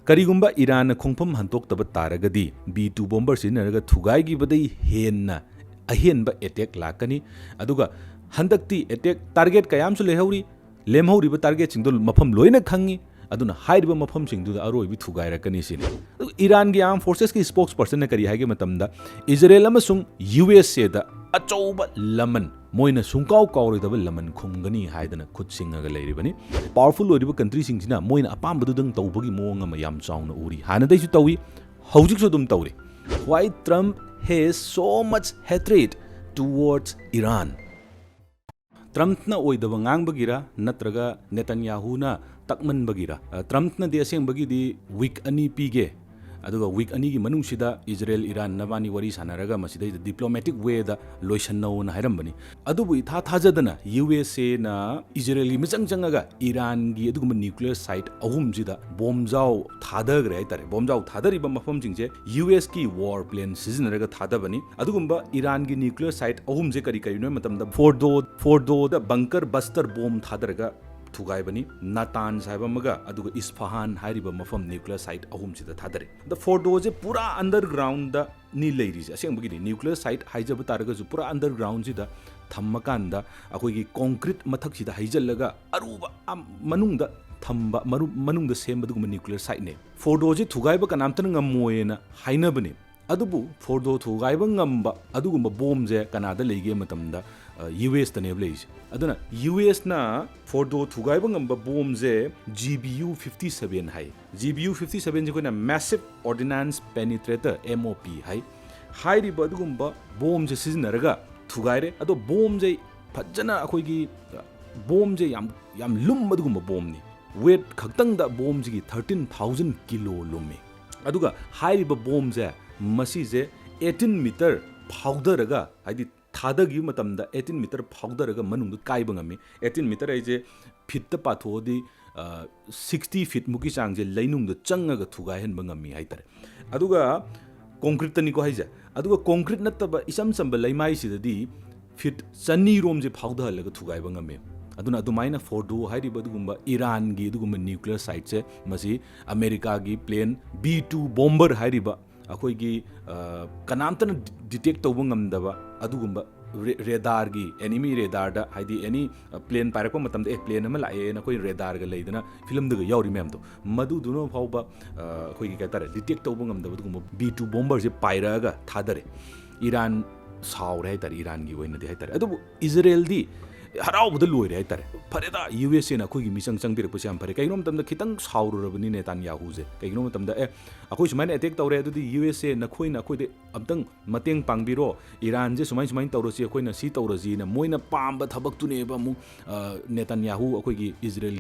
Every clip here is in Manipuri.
Karigumba Iran Kongpam Hantok Taba Taragadi, B2 bombers in Naga Tugai Badi Hen Ahenba attack Lakani, Aduga Handakti attack target Kayam Sulehauri, Lemhori target Singdul Mapam Loina Kangi, Aduna hide Mapam Sing to the Aro with Tugai Rakanisini. Iran ki armed forces ki spokesperson na kari hage matamda Israel amasung USA da achoba laman moina sungkaw kawridaba laman khumgani haidana khut singaga leiribani powerful oriba country singsina moina apambadu dang tawbagi moong ama yam chauna uri hanadai su tawi hojik su dum tawri why Trump has so much hatred towards Iran. Trump na oidaba ngangbagira natraga Netanyahu na takman bagira. Trump na deseng bagi di week ani pige. Aduga week ani gi manung sida Israel Iran nabani wari sanaraga masida diplomatic way da loisan no na hairambani. Adubu itha thajadana USA na Israel gi machang changaga Iran gi aduguma nuclear site ahum sida bomb jaw thadagre aitare bomb jaw thadariba mafam jingje US ki war plane sizinaraga thadabani adugumba Iran gi nuclear site ahum je kari kari no matamda Fordo da bunker buster bomb thadaraga Tugaibani, Natan Saibamaga, Aduga Isfahan, Hariba Mafam nuclear site Ahumsida Thadari. The Fordoze Pura underground the Ni ladies, a same nuclear site Hijabataraga Pura underground Zida, Tamakanda, Akogi concrete Mataksida Hijalaga, Aruba Manunda, Tamba Manung the same Baduma nuclear site name. Fordoze Tugaiba and Amtanga Moena, Hainabani. Adubu, Fordo Tugaibangamba, Adugumba Bomze, Canada Lege Matamda. US the neblaze. Aduna US na Fordo Tugaibangamba bombs GBU 57 high. GBU 57 is a massive ordnance penetrator MOP high. High ribadugumba bombs sizinaraga Tugaire. Ado bombs Pajana Akoigi bombs yam lum madugumba bomb. Weight Kaktanga bombs 13,000 kilo lume. Aduga high riba bombs masize 18 meter powder I did Thadagi matamda 18 meter powder manung kaibangami 18 meter aije fit the pathodi 60 feet muki changje lainung the changaga thuga hen bangami haitare aduga concrete tani ko haija aduga concrete nataba isam samba laimai sidadi fit chani rom je powder laga thugai bangami aduna adumaina Fordo hairiba dugumba Iran gi dugumba nuclear site se masi America gi plane B2 bomber hairiba Akoigi Kanamtan detect Tobungamdava, Adugumba radar gi, enemy radar da, Hidi any plane paracomatam, a plane and a koi radar galadana, film the Yori Memto. Madu Duno Pauba, Koigata, detect Tobungam, the B2 bombers, Pyraga, Thadare, Iran, Sao Hatter, Iran given the Hatter. Adu Israel di. Harau the Louis Hatter. Pareda, USA na Kugi Misang Sang Pirpusam Paracainom, the Kitang Saur of Netanyahuze, Kainom the Akushman attacked already the USA Nakuina Kude Abdang Mateng Pangbiro, Iran, just my mind Taurosi, Aquina Sitaurozina, Moina Pamba Tabaktuneba, Netanyahu, Akogi, Israel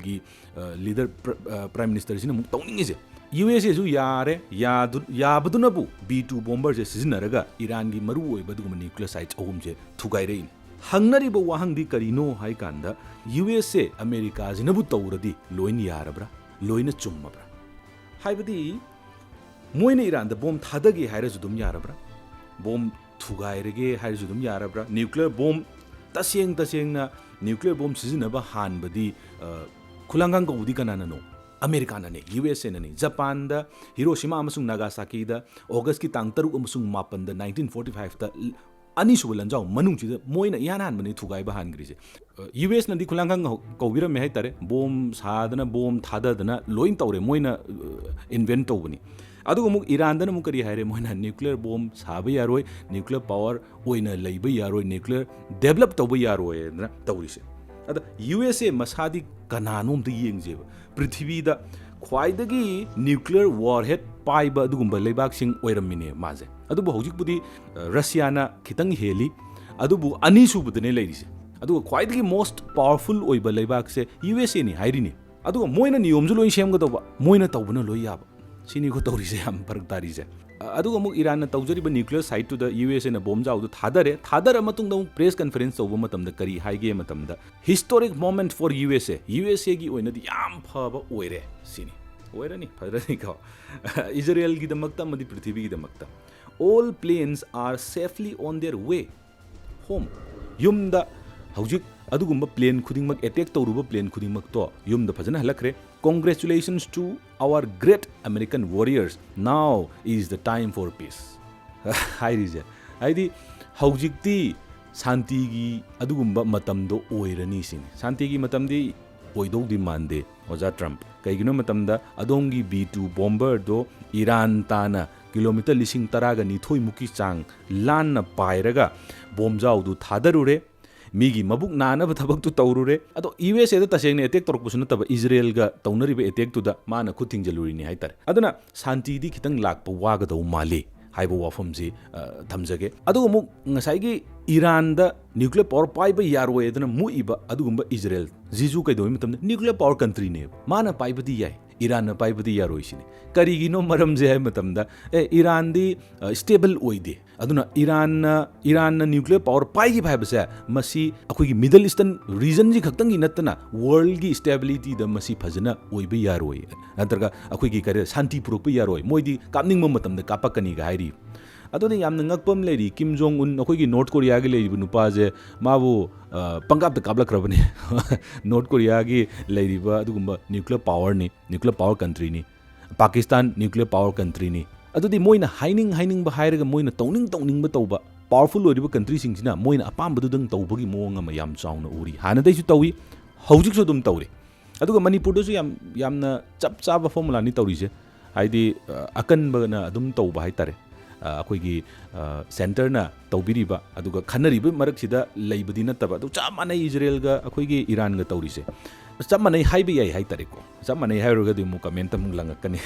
leader Prime Minister in Towning is it. USA Yare, Yabadunabu, B2 bombers, Sizinaraga, Iran gi Maru, Baduma nuclear sites, Omje, Tugairain. Hangnariba wahangdi Karino haikanda USA America zinabu tawradi loin yarabra loina chummabra haibadi moina Iran the bomb thadagi hairasudum yarabra bomb thugairege hairasudum yarabra nuclear bomb taseng na nuclear bomb sizinaba hanbadi khulangang ko udi kanana no America na ne USA na ne Japan da Hiroshima amasung Nagasaki da August ki tang 3 amasung 8 da 1945 da Anishu Lanjao, Manunchi, Moina Yanan, Mani Tugai Bahan Grise. US Nandi Kulangang Kovira Mehetare, bombs, Hadana, bomb, Tadana, Loin Taure, Moina Inventovani. Adumu Iran, the Mukari Hare, Moina, nuclear bomb, Sabi Yaroi, nuclear power, Oina, Labor Yaroi, nuclear, developed over Yaroi, Taurise. USA Masadi Kananum the Yingziv, Prithivida, Quaidagi, nuclear warhead, Paiba, Dugumba, Laibak Sing, Oiramine, Maze. Adubu Hojipudi, Russiana, Kitang Heli, Adubu Anisu Budane ladies. Adu quite the most powerful Oiba Laibak say, USA ni Hirini. Adu Moina Niumzulo in Shamgova, Moina Tobuna Loyab, Siniko Torisam Parktarize. Adumu Iran Taujariba nuclear site to the US and a bombs out to Thadare, Matung press conference over Matam the Kari High Game Matam. The historic moment for USA. USA gi win the Yam Paba Oire, Sini. Oirani, Padranica. Israel gi the Makta, Madi Prithvi the Makta. All planes are safely on their way home. Yum the Haujik Adugumba plane Kuding Mak attack Toruba plane Kuding Makto, Yum the Pazana Halakre, congratulations to our great American warriors. Now is the time for peace. Hairije. Haidi haujikti santigi adugumba matamdo oirani sini. Santigi matamdi oidodi mande oja Trump. Kaigino matamda adongi B2 bomber do Iran tana kilometer lising taraga nithoi muki chang lan na pairaga bomjau du thadarure migi mabuk nana bathabak tu taurure ado USA da taseng ne attack torok busuna taba Israel ga taunari be attack tu da mana khuting jaluri ni haitar aduna santi di khitang lakpa waga do male haibo wafam ji thamjage adu mu ngasai gi Iran da nuclear power paiba yarwe aduna mu iba adugumba Israel jisu kai do mitam nuclear power country ne mana paiba di yai Iran na paibadi yaroi sini karigino maram je hai matamda Iran di stable oide aduna Iran na nuclear power pai gi bhai basa masi akoi gi Middle Eastern region ji khaktan gi natna world gi stability da masi phajana oibe yaroi antarga akoi gi kare shanti purok pe yaroi moidi kapning mo matamda kapakani ga hairi aduni yamna ngakpam leri Kim Jong Un akoi gi North Korea gi leri nupa je mabu pangap da kablak rabani North Korea gi leri ba adugumba nuclear power country ni Pakistan nuclear power country ni adudi moina haining ba hairaga moina tawning ba tawba powerful oriba country sing sina moina apam badu dang tawbagi moanga ma yam chauna uri hana dai su tawi hojik su dum tawri aduga Manipur da su yamna chap chaba formula ni tawri je haidi akan ba na adum tawba hai tare अखोगी सेंटर ना तौबिरिबा अदुगा खनरिबा मरकसिदा लैबदि नतबा अदु चा मानै इजराइल गा अखोगी ईरान गा तौरिसे चा मानै हाइबे याई हाइ तारेको चा मानै हाइरोगा दि मु कमेंट तम लंगकनी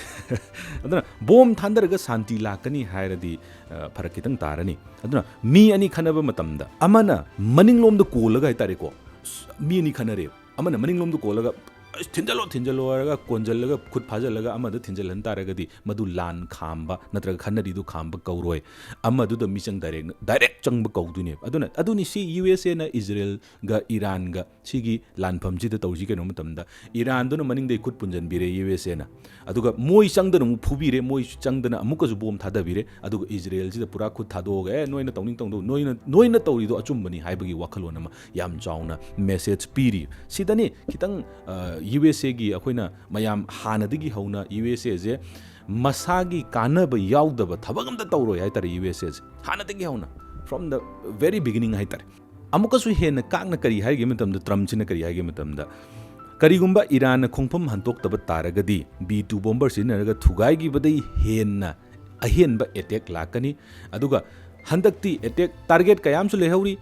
अदुना बोम थांदरगा शांति लाकनी हाइरदि फरक कितंग तारनी अदुना मी अनि खनबा मतमदा अमना मनिंगलोमद कोलगा हाइ तारेको मी अनि खनरे अमना मनिंगलोमद कोलगा थिंजलो अरगा कोंजलगा खुद फाजलगा अमद थिंजलन तारगदी मदु लान खांबा नत्रग खन्नरी दु खांबा कौरोय अमदु द मिचंग डायरेक्ट चंग कौदुने अदुना अदुनि सी USA ना इजराइल गा ईरान गा सिगी लानफम जिद तौजी केनो मतमदा ईरान दुन मनिंग दे खुद पुंजन बिरे USA ना अदुगा मोय चंगदन मु फुबिरे मोय चंगदन अमुकजु बोम थादबिरे अदुगा इजराइल जिद पुरा खुद थादोगा नोइना तौनिंग तौदो नोइना तौरिदो अचुमबनी हाइबगी वखलोन अमा याम Chowna message Piri Sydney खितंग USA gi akoina mayam hanadigi hauna USA je masagi kanaba yaudaba thabagamda tawroi haitare USA je hanadigi hauna from the very beginning haitare amukasu hena kakna kari haige matamda Trump china kari haige matamda karigumba Iran khongpham hantoktaba taragadi B2 bomber sinaraga thugai gi badai henna ahenba attack lakani aduga handakti attack target kayam su lehauri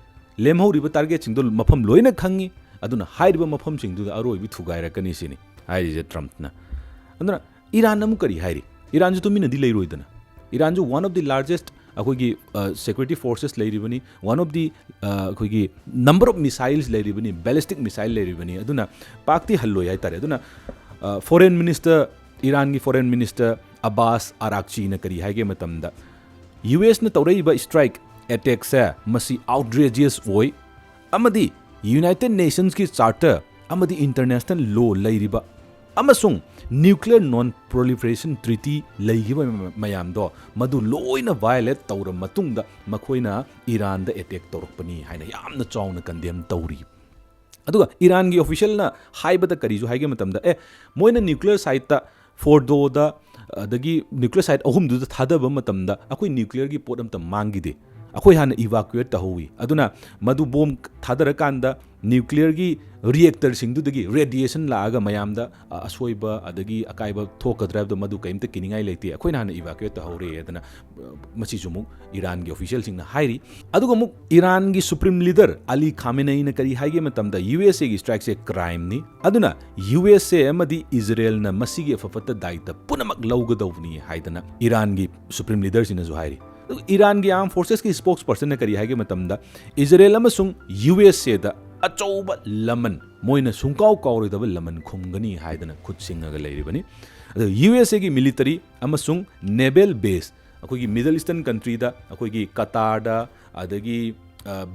lemhauri ba target singdol mafam loina khangi aduna hairiba mafam singdu aroi bi thugaira kani sini hairi je Trump na anduna Iran namu kari hairi Iran ju to mina di leiroi dana Iran ju one of the largest akogi security forces leiribani one of the akogi number of missiles leiribani ballistic missile leiribani aduna pakti halloi hai tare aduna foreign minister Iran gi foreign minister Abbas Araghchi na kari haige matamda US na tawraiba strike attack sa masi outrageous oi amadi United Nations ki charter amadi international law lairiba amasung nuclear non proliferation treaty laigiba mayam do madu loina violate tawra matungda makhoina Iran da attack torokpani haina yamna chawna condemn tawri aduga Iran gi official na haibada kari ju haige matamda moina nuclear site ta Fordo da adagi nuclear site ahum du thadaba matamda akoi nuclear gi pot amta mangide अखोई हाना इवाक्यूएट तहुई अदुना मधु बोम थादर कांदा न्यूक्लियर की रिएक्टर सिंगदुदगी रेडिएशन लागा मयामदा असोइबा अदगी अकाइबा थोकद्राब मधु कइमते किनिंगाई लेते अखोइना हाना इवाक्यूएट तहौरे अदना मसी जुमु ईरान की ऑफिशियल सिंगना हाइरी अदुगा मुक ईरान की सुप्रीम लीडर अली खामेनेई न करी हाइगे मतमदा यूएसए की स्ट्राइक से क्राइम नि अदुना यूएसए अमदी इजराइल न मसीगी अफफत दायित्व पुनमक लौगदौनी हाइदना ईरान की सुप्रीम लीडर सिनजु हाइरी ईरान की आर्म फोर्सेस की स्पोक्स पर्सन ने करी है कि मतमदा इजराइल अमसुंग यूएसए दा अचौबा लमन मोइना सुंकाउ काउरदब लमन खुमगनी हाइदना खुद सिंगगा लेरिबनी यूएसए की मिलिटरी अमसुंग नेवल बेस अखोगी मिडल ईस्टर्न कंट्री दा अखोगी कतार दा अदगी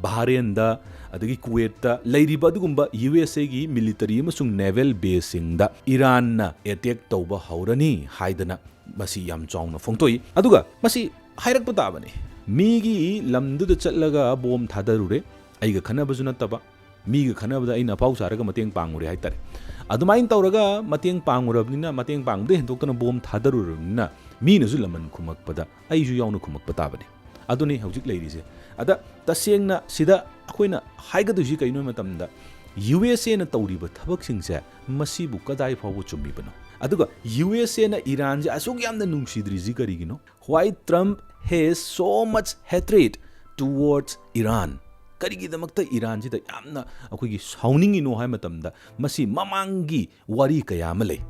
बहरेन दा अदगी कुवैत दा लेरिबा दुगुंबा यूएसए की मिलिटरी अमसुंग नेवल बेस सिंग दा ईरान ना अटैक तौबा हौरनी हाइदना मसी याम चाउना फोंतोई अदुगा मसी हाइरक ताबने मीगी लमदुद चलगा बोम थादरुरे आइगा खनबजु नतबा ꯃꯤꯒ ꯈꯟꯅꯕꯗ ꯑꯩꯅ ꯑꯐꯥꯎ ꯁꯥꯔꯒ ꯃꯇꯦꯡ ꯄꯥꯡꯉꯨꯔꯦ ꯍꯥꯏꯇꯥꯔꯦ ꯑꯗꯨꯃꯥꯏꯅ ꯇꯧꯔꯒ ꯃꯇꯦꯡ ꯄꯥꯡꯉꯨꯔꯕꯅꯤꯅ ꯃꯇꯦꯡ ꯄꯥꯡꯕꯗ ꯍꯦꯟꯗꯣꯛꯇꯅ ꯕꯣꯝ ꯊꯥꯗꯔꯨꯔꯕꯅꯤꯅ ꯃꯤꯅꯁꯨ ꯂꯃꯟ ꯈꯨꯝꯃꯛꯄꯗ ꯑꯩꯁꯨ ꯌꯥꯎꯅ ꯈꯨꯝꯃꯛꯄ ꯇꯥꯕꯅꯤ ꯑꯗꯨꯅꯤ ꯍꯧꯖꯤꯛ ꯂꯩꯔꯤꯁꯦ ꯑꯗ ꯇꯁꯦꯡꯅ ꯁꯤꯗ ꯑꯩꯈꯣꯏꯅ ꯍꯥꯏꯒꯗꯣꯏꯁꯤ ꯀꯩꯅꯣ ꯃꯇꯝꯗ USAꯅ ꯇꯧꯔꯤꯕ ꯊꯕꯛꯁꯤꯡꯁꯦ ꯃꯁꯤꯕꯨ ꯀꯗꯥꯏ ꯐꯥꯎꯕ ꯆꯨꯝꯃꯤꯕꯅꯣ ꯑꯗꯨꯒ USAꯅ ꯏꯔꯥꯟꯁꯦ ꯑꯁꯨꯛ ꯌꯥꯝꯅ ꯅꯨꯡꯁꯤꯗ꯭ꯔꯤꯁꯤ ꯀꯔꯤꯒꯤꯅꯣ Why Trump has so much hatred towards Iran ꯀꯔꯤꯒꯤꯗꯃꯛꯇ ꯏꯔꯥꯟꯁꯤꯗ ꯌꯥꯝꯅ ꯑꯩꯈꯣꯏꯒꯤ ꯁꯥꯎꯅꯤꯡꯉꯤꯅꯣ ꯍꯥꯏꯕ ꯃꯇꯝꯗ ꯃꯁꯤ ꯃꯃꯥꯡꯒꯤ ꯋꯥꯔꯤ ꯀꯌꯥ ꯑꯃ ꯂꯩ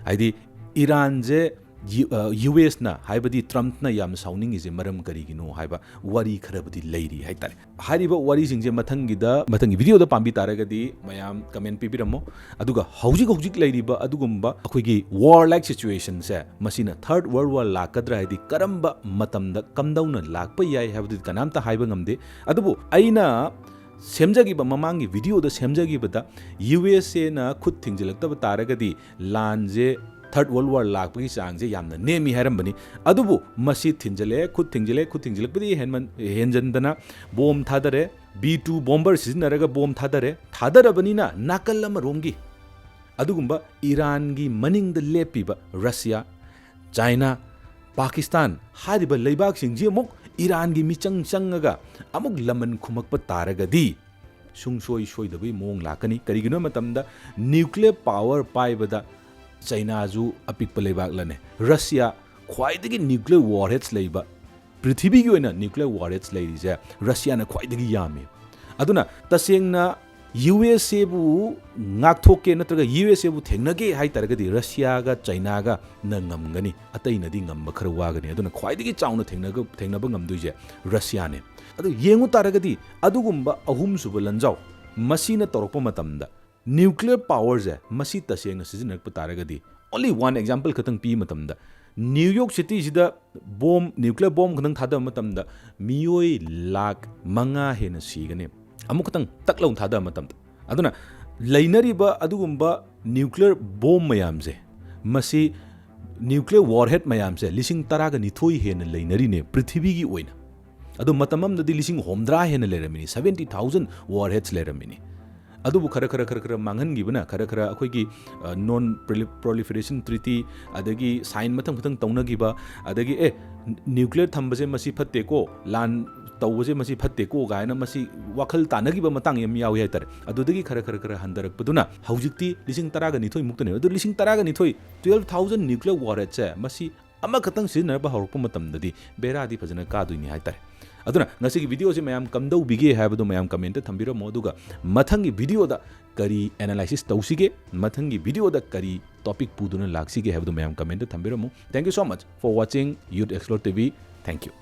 ꯍꯥꯏꯗꯤ ꯏꯔꯥꯟꯁꯦ USꯅ ꯍꯥꯏꯕꯗꯤ ꯇ꯭ꯔꯝꯞꯅ ꯌꯥꯝꯅ ꯁꯥꯎꯅꯤꯡꯉꯤꯁꯦ ꯃꯔꯝ ꯀꯔꯤꯒꯤꯅꯣ ꯍꯥꯏꯕ ꯋꯥꯔꯤ ꯈꯔꯕꯨꯗꯤ ꯂꯩꯔꯤ ꯍꯥꯏꯇꯥꯔꯦ ꯍꯥꯏꯔꯤꯕ ꯋꯥꯔꯤꯁꯤꯡꯁꯦ ꯃꯊꯪꯒꯤ ꯚꯤꯗꯤꯑꯣꯗ ꯄꯥꯝꯕꯤ ꯇꯥꯔꯒꯗꯤ ꯃꯌꯥꯝ ꯀꯃꯦꯟ ꯄꯤꯕꯤꯔꯝꯃꯣ ꯑꯗꯨꯒ ꯍꯧꯖꯤꯛ ꯂꯩꯔꯤꯕ ꯑꯗꯨꯒꯨꯝꯕ ꯑꯩꯈꯣꯏꯒꯤ ꯋꯥꯔ ꯂꯥꯏꯛ ꯁꯤꯆꯨꯋꯦꯁꯟꯁꯦ ꯃꯁꯤꯅ ꯊꯔꯗ ꯋꯥꯔꯜ ꯋꯥꯔ ꯂꯥꯛꯀꯗ꯭ꯔꯥ ꯍꯥꯏꯗꯤ ꯀꯔꯝꯕ ꯃꯇꯝꯗ ꯀꯝꯗꯧꯅ ꯂꯥꯛꯄ ꯌꯥꯏ ꯍꯥꯏꯕꯗꯨꯗꯤ ꯀꯅꯥꯝꯇ ꯍꯥꯏꯕ ꯉꯝꯗꯦ ꯑꯗꯨꯕꯨ ꯑꯩꯅ ꯁꯦꯝꯖꯈꯤꯕ ꯃꯃꯥꯡꯒꯤ ꯚꯤꯗꯤꯑꯣꯗ ꯁꯦꯝꯖꯈꯤꯕꯗ USAꯅ ꯈꯨꯠ ꯊꯤꯡꯖꯤꯜꯂꯛꯇꯕ ꯇꯥꯔꯒꯗꯤ ꯂꯥꯟꯁꯦ ꯊꯔꯗ ꯋꯥꯔꯜ ꯋꯥꯔ ꯂꯥꯛꯄꯒꯤ ꯆꯥꯡꯁꯦ ꯌꯥꯝꯅ ꯅꯦꯝꯃꯤ ꯍꯥꯏꯔꯝꯕꯅꯤ ꯑꯗꯨꯕꯨ ꯃꯁꯤ ꯊꯤꯡꯖꯤꯜꯂꯛꯑꯦ ꯈꯨꯠ ꯊꯤꯡꯖꯤꯜꯂꯛꯄꯗꯤ ꯍꯦꯟꯖꯟꯗꯅ ꯕꯣꯝ ꯊꯥꯗꯔꯦ B-2 ꯕꯣꯝꯕꯔ ꯁꯤꯖꯤꯟꯅꯔꯒ ꯕꯣꯝ ꯊꯥꯗꯔꯕꯅꯤꯅ ꯅꯥꯀꯜ ꯑꯃꯔꯣꯝꯒꯤ ꯑꯗꯨꯒꯨꯝꯕ ꯏꯔꯥꯟꯒꯤ ꯃꯅꯤꯡꯗ ꯂꯦꯞꯄꯤꯕ ꯔꯁꯤꯌꯥ ꯆꯥꯏꯅꯥ ꯄꯥꯀꯤꯁꯇꯥꯟ ꯍꯥꯏꯔꯤꯕ ꯂꯩꯕꯥꯛꯁꯤꯡꯁꯤ ꯑꯃꯨꯛ ꯏꯔꯥꯟꯒꯤ ꯃꯤꯆꯪ ꯆꯪꯉꯒ ꯑꯃꯨꯛ ꯂꯃꯟ ꯈꯨꯝꯃꯛꯄ ꯇꯥꯔꯒꯗꯤ ꯁꯣꯏꯗꯕꯒꯤ ꯃꯑꯣꯡ ꯂꯥꯛꯀꯅꯤ ꯀꯔꯤꯒꯤꯅꯣ ꯃꯇꯝꯗ ꯅ꯭ꯌꯨꯀ꯭ꯂꯤꯌꯔ ꯄꯥꯋꯔ ꯄꯥꯏꯕꯗ ꯆꯩꯅꯥꯁꯨ ꯑꯄꯤꯛꯄ ꯂꯩꯕꯥꯛꯂꯅꯦ ꯔꯁꯤꯌꯥ ꯈ꯭ꯋꯥꯏꯗꯒꯤ ꯅ꯭ꯌꯨꯀ꯭ꯂꯤꯌꯔ ꯋꯥꯔꯍꯦꯗ꯭ꯁ ꯂꯩꯕ ꯄ꯭ꯔꯤꯊꯤꯕꯤꯒꯤ ꯑꯣꯏꯅ ꯅ꯭ꯌꯨꯀ꯭ꯂꯤꯌꯔ ꯋꯥꯔꯍꯦꯗ꯭ꯁ ꯂꯩꯔꯤꯁꯦ ꯔꯁꯤꯌꯥꯅ ꯈ꯭ꯋꯥꯏꯗꯒꯤ ꯌꯥꯝꯃꯤ ꯑꯗꯨꯅ ꯇꯁꯦꯡꯅ USAꯕꯨ ꯉꯥꯛꯊꯣꯛꯀꯦ ꯅꯠꯇ꯭ꯔꯒ USAꯕꯨ ꯊꯦꯡꯅꯒꯦ ꯍꯥꯏꯇꯥꯔꯒꯗꯤ ꯔꯁꯤꯌꯥꯒ ꯆꯩꯅꯥꯒ ꯉꯝꯒꯅꯤ ꯑꯇꯩꯅꯗꯤ ꯉꯝꯕ ꯈꯔ ꯋꯥꯒꯅꯤ ꯑꯗꯨꯅ ꯈ꯭ꯋꯥꯏꯗꯒꯤ ꯆꯥꯎꯅ ꯊꯦꯡꯅꯕ ꯉꯝꯗꯣꯏꯁꯦ ꯔꯁꯤꯌꯥꯅꯦ ꯑꯗꯨ ꯌꯦꯡꯉꯨ ꯇꯥꯔꯒꯗꯤ ꯑꯗꯨꯒꯨꯝꯕ ꯑꯍꯨꯝꯁꯨꯕ ꯂꯟꯖꯥꯎ ꯃꯁꯤꯅ ꯇꯧꯔꯛꯄ ꯃꯇꯝꯗ ꯅ꯭ꯌꯨꯀ꯭ꯂꯤꯌꯔ ꯄꯥꯋꯔꯁꯦ ꯃꯁꯤ ꯇꯁꯦꯡꯅ ꯁꯤꯖꯤꯟꯅꯔꯛꯄ ꯇꯥꯔꯒꯗꯤ ꯑꯣꯟꯂꯤ ꯋꯥꯟ ꯑꯦꯛꯖꯥꯝꯄꯜ ꯈꯛꯇꯪ ꯄꯤꯕ ꯃꯇꯝꯗ ꯅ꯭ꯌꯨ ꯌꯣꯔꯛ ꯁꯤꯇꯤꯁꯤꯗ ꯅ꯭ꯌꯨꯀ꯭ꯂꯤꯌꯔ ꯕꯣꯝ ꯈꯛꯇꯪ ꯊꯥꯗꯕ ꯃꯇꯝꯗ ꯃꯤꯑꯣꯏ 5,00,000 ꯍꯦꯟꯅ ꯁꯤꯒꯅꯤ ꯑꯃꯨꯛ ꯈꯛꯇꯪ ꯇꯛ ꯂꯥꯎꯅ ꯊꯥꯗꯕ ꯃꯇꯝꯗ ꯑꯗꯨꯅ ꯂꯩꯅꯔꯤꯕ ꯑꯗꯨꯒꯨꯝꯕ ꯅ꯭ꯌꯨꯀ꯭ꯂꯤꯌꯔ ꯕꯣꯝ ꯃꯌꯥꯝꯁꯦ ꯃꯁꯤ ꯅ꯭ꯌꯨꯀ꯭ꯂꯤꯌꯔ ꯋꯥꯔꯍꯦꯗ ꯃꯌꯥꯝꯁꯦ 12,000 ꯍꯦꯟꯅ ꯂꯩꯅꯔꯤꯅꯦ ꯄ꯭ꯔꯤꯊꯤꯕꯤꯒꯤ ꯑꯣꯏꯅ ꯑꯗꯣ ꯃꯇꯝ ꯑꯃꯗꯗꯤ 70,000 ꯍꯦꯟꯅ ꯂꯩꯔꯝꯃꯤꯅꯤ 70,000 ꯋꯥꯔꯍꯦꯗ꯭ꯁ ꯂꯩꯔꯝꯃꯤꯅꯤ ꯑꯗꯨꯕꯨ ꯈꯔ ꯃꯥꯡꯍꯟꯈꯤꯕꯅ ꯈꯔ ꯑꯩꯈꯣꯏꯒꯤ ꯅꯣꯟ ꯄ꯭ꯔꯣꯂꯤꯐꯦꯔꯦꯁꯟ ꯇ꯭ꯔꯤꯇꯤ ꯑꯗꯒꯤ ꯁꯥꯏꯟ ꯃꯊꯪ ꯇꯧꯅꯈꯤꯕ ꯑꯗꯒꯤ ꯅ꯭ꯌꯨꯀ꯭ꯂꯤꯌꯔ ꯊꯝꯕꯁꯦ ꯃꯁꯤ ꯐꯠꯇꯦꯀꯣ ꯂꯥꯟ ꯇꯧꯕꯁꯦ ꯃꯁꯤ ꯐꯠꯇꯦꯀೋ ꯀꯥꯏꯅ ꯃꯁꯤ ꯋꯥꯈꯜ ꯇꯥꯟꯅꯈꯤꯕ ꯃꯇꯥꯡ ꯌꯥꯝ ꯌꯥꯎꯏ ꯍꯥꯏꯇꯥꯔꯦ ꯑꯗꯨꯗꯒꯤꯈꯔ ꯍꯟꯊꯔꯛꯄꯗꯨꯅ ꯍꯧꯖꯤꯛꯇꯤ 12,000 ꯃꯨꯛꯇꯅꯦ ꯑꯗꯨ 12,000 12,000 ꯅ꯭ꯌꯨꯀ꯭ꯂꯤꯌꯔ ꯋꯥꯔꯍꯦꯗ꯭ꯁꯦ ꯃꯁꯤ ꯑꯃꯈꯛꯇꯪ ꯁꯤꯖꯤꯟꯅꯕ ꯍꯧꯔꯛꯄ ꯃꯇꯝꯗꯗꯤ ꯕꯦꯔꯥꯗꯤ ꯐꯖꯅ ꯀꯥꯗꯣꯏꯅꯤ ꯍꯥꯏꯇꯥꯔꯦ ꯑꯗꯨꯅ ꯉꯁꯤꯒꯤ ꯚꯤꯗꯤꯑꯣꯁꯦ ꯃꯌꯥꯝ ꯀꯝꯗꯧꯕꯤꯒꯦ ꯍꯥꯏꯕꯗꯣ ꯃꯌꯥꯝ ꯀꯃꯦꯟꯇ ꯊꯝꯕꯤꯔꯝꯃꯣ ꯑꯗꯨꯒ ꯃꯊꯪꯒꯤ ꯚꯤꯗꯤꯑꯣꯗ ꯀꯔꯤ ꯑꯦꯅꯥꯂꯥꯏꯁꯤꯁ ꯇꯧꯁꯤꯒꯦ ꯃꯊꯪꯒꯤ ꯚꯤꯗꯤꯑꯣꯗ ꯀꯔꯤ ꯇꯣꯄꯤꯛ ꯄꯨꯗꯨꯅ ꯂꯥꯛꯁꯤꯒꯦ ꯍꯥꯏꯕꯗꯣ ꯃꯌꯥꯝ ꯀꯃꯦꯟꯇ ꯊꯝꯕꯤꯔꯝꯃꯣ thank you so much for watching youth explore TV thank U